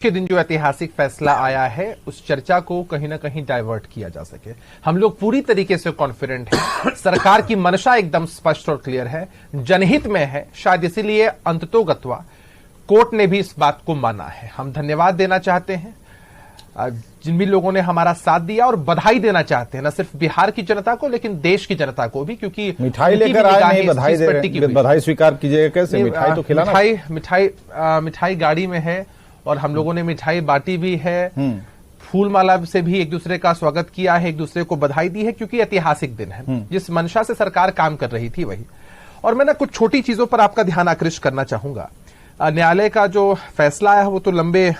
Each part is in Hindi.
के दिन जो ऐतिहासिक फैसला आया है उस चर्चा को कहीं ना कहीं डाइवर्ट किया जा सके। हम लोग पूरी तरीके से कॉन्फिडेंट हैं, सरकार की मंशा एकदम स्पष्ट और क्लियर है, जनहित में है, शायद इसीलिए अंततोगत्वा कोर्ट ने भी इस बात को माना है। हम धन्यवाद देना चाहते हैं जिन भी लोगों ने हमारा साथ दिया और बधाई देना चाहते हैं न सिर्फ बिहार की जनता को लेकिन देश की जनता को भी, क्योंकि मिठाई लेकर आए, नहीं बधाई स्वीकार कीजिएगा। कैसे मिठाई तो खिलाना, मिठाई गाड़ी में है और हम लोगों ने मिठाई बांटी भी है, फूल माला से भी एक दूसरे का स्वागत किया है, एक दूसरे को बधाई दी है, क्योंकि ऐतिहासिक दिन है। जिस मंशा से सरकार काम कर रही थी वही। और मैं ना कुछ छोटी चीजों पर आपका ध्यान आकृष्ट करना चाहूंगा। न्यायालय का जो फैसला आया वो तो लंबे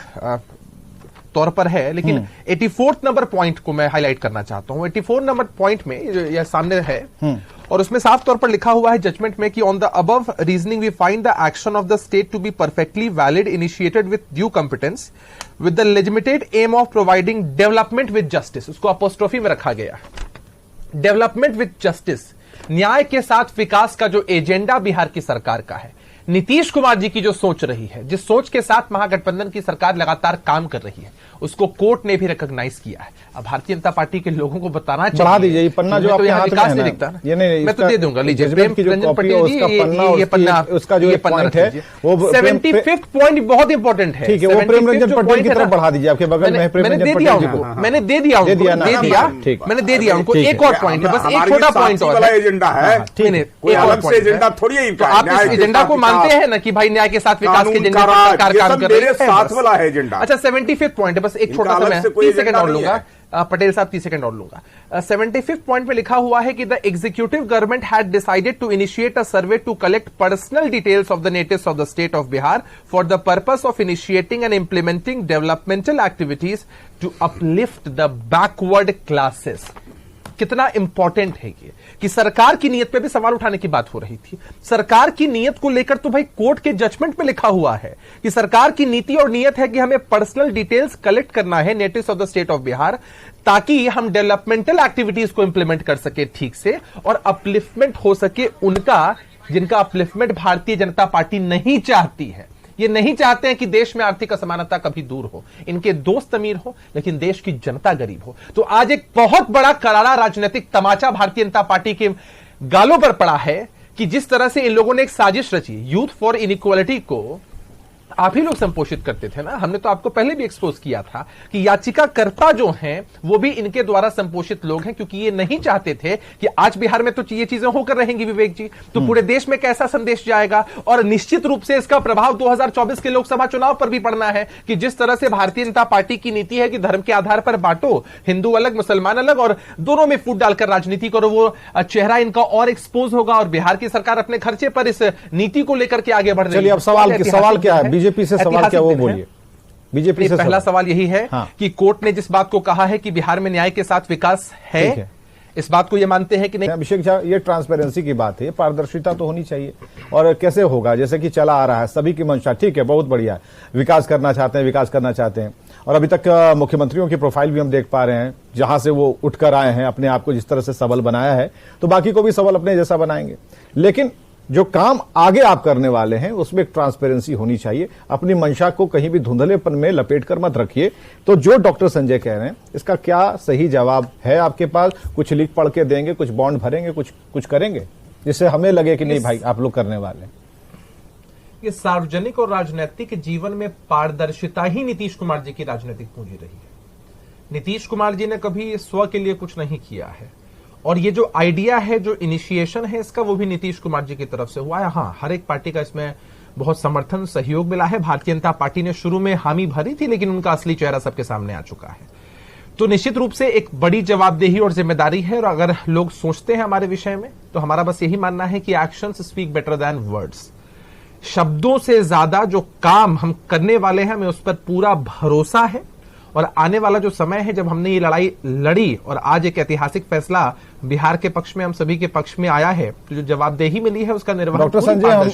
तौर पर है, लेकिन 84 नंबर पॉइंट को मैं हाईलाइट करना चाहता हूं। 84 नंबर पॉइंट में यह सामने है और उसमें साफ तौर पर लिखा हुआ है जजमेंट में कि on the above reasoning we find the action of the state to be perfectly valid, initiated with due competence, with the legitimate aim of providing development with justice. उसको अपोस्ट्रोफी में रखा गया, डेवलपमेंट विद जस्टिस, न्याय के साथ विकास का जो एजेंडा बिहार की सरकार का है, नीतीश कुमार जी की जो सोच रही है, जिस सोच के साथ महागठबंधन की सरकार लगातार काम कर रही है, उसको कोर्ट ने भी रिकॉग्नाइज किया है। अब भारतीय जनता पार्टी के लोगों को बताना चाहिए। बढ़ा दीजिए पन्ना जो आपके हाथ में नहीं दिखता, मैं तो दे दूंगा। लीजिए रंजन पटेल जी, ये पन्ना, उसका जो पॉइंट है वो 75th पॉइंट बहुत इंपॉर्टेंट है। ठीक है, वो प्रेम रंजन पटेल की तरफ बढ़ा दीजिए, आपके बगल में मैंने दे दिया उनको, मैंने दे दिया, मैंने दे दिया उनको। एक और पॉइंट है, बस एक छोटा पॉइंट और एजेंडा है, एजेंडा थोड़ी है। आप इस एजेंडा को मानते हैं ना कि भाई न्याय के साथ विकास के एजेंडे पर सरकार काम कर रही है, साथ वाला है एजेंडा। अच्छा 75th पॉइंट है, बस एक छोटा सा, मैं 30 सेकंड और लूंगा, पटेल साहब 30 सेकंड और लूंगा। 75th पॉइंट में लिखा हुआ है कि the executive government had decided to initiate a survey to collect personal details of the natives of the state of Bihar for the purpose of initiating and implementing developmental activities to uplift the backward classes. कितना इंपॉर्टेंट है ये कि सरकार की नीयत पे भी सवाल उठाने की बात हो रही थी। सरकार की नीयत को लेकर तो भाई कोर्ट के जजमेंट में लिखा हुआ है कि सरकार की नीति और नीयत है कि हमें पर्सनल डिटेल्स कलेक्ट करना है natives of the state of Bihar, ताकि हम डेवलपमेंटल एक्टिविटीज को इंप्लीमेंट कर सके ठीक से और अपलिफ्टमेंट हो सके उनका, जिनका अपलिफ्टमेंट भारतीय जनता पार्टी नहीं चाहती है। ये नहीं चाहते हैं कि देश में आर्थिक असमानता कभी दूर हो, इनके दोस्त अमीर हो लेकिन देश की जनता गरीब हो। तो आज एक बहुत बड़ा करारा राजनीतिक तमाचा भारतीय जनता पार्टी के गालों पर पड़ा है कि जिस तरह से इन लोगों ने एक साजिश रची, यूथ फॉर इनइक्वालिटी को आप ही लोग संपोषित करते थे ना। हमने तो आपको पहले भी एक्सपोज किया था कि याचिकाकर्ता जो हैं वो भी इनके द्वारा संपोषित लोग हैं, क्योंकि ये नहीं चाहते थे कि आज बिहार में तो ये चीजें होकर रहेंगी विवेक जी, तो पूरे देश में कैसा संदेश जाएगा। और निश्चित रूप से इसका प्रभाव 2024 के लोकसभा चुनाव पर भी पड़ना है कि जिस तरह से भारतीय जनता पार्टी की नीति है कि धर्म के आधार पर बांटो, हिंदू अलग मुसलमान अलग, और दोनों में फूट डालकर राजनीति करो, वो चेहरा इनका और एक्सपोज होगा और बिहार की सरकार अपने खर्चे पर इस नीति को लेकर के आगे बढ़ रही है। चलिए अब सवाल क्या है, बीजेपी से सवाल क्या वो बोलिए। बीजेपी से पहला सवाल यही है कि कोर्ट ने जिस बात को कहा है कि बिहार में न्याय के साथ विकास है, इस बात को ये मानते हैं कि नहीं। अभिषेक झा, ये ट्रांसपेरेंसी की बात है, पारदर्शिता तो होनी चाहिए। और कैसे होगा, जैसे कि चला आ रहा है सभी की मंशा, ठीक है, बहुत बढ़िया, विकास करना चाहते हैं, विकास करना चाहते हैं। और अभी तक मुख्यमंत्रियों की प्रोफाइल भी हम देख पा रहे हैं, जहां से वो उठकर आए हैं, अपने आप को जिस तरह से सबल बनाया है, तो बाकी को भी सबल अपने जैसा बनाएंगे। लेकिन जो काम आगे आप करने वाले हैं उसमें एक ट्रांसपेरेंसी होनी चाहिए। अपनी मंशा को कहीं भी धुंधलेपन में लपेट कर मत रखिए। तो जो डॉक्टर संजय कह रहे हैं, इसका क्या सही जवाब है आपके पास? कुछ लिख पढ़ के देंगे, कुछ बॉन्ड भरेंगे, कुछ करेंगे जिससे हमें लगे कि नहीं भाई आप लोग करने वाले हैं। ये सार्वजनिक और राजनीतिक जीवन में पारदर्शिता ही नीतीश कुमार जी की राजनीतिक पूंजी रही है। नीतीश कुमार जी ने कभी स्व के लिए कुछ नहीं किया है, और ये जो आइडिया है, जो इनिशिएशन है इसका, वो भी नीतीश कुमार जी की तरफ से हुआ है। हाँ, हर एक पार्टी का इसमें बहुत समर्थन, सहयोग मिला है। भारतीय जनता पार्टी ने शुरू में हामी भरी थी, लेकिन उनका असली चेहरा सबके सामने आ चुका है। तो निश्चित रूप से एक बड़ी जवाबदेही और जिम्मेदारी है। और अगर लोग सोचते हैं हमारे विषय में, तो हमारा बस यही मानना है कि actions speak better than words. शब्दों से ज्यादा जो काम हम करने वाले हैं, हमें उस पर पूरा भरोसा है। और आने वाला जो समय है जब हमने ये लड़ाई लड़ी और आज एक ऐतिहासिक फैसला बिहार के पक्ष में, हम सभी के पक्ष में आया है, तो जो जवाबदेही मिली है उसका निर्वहन डॉक्टर संजय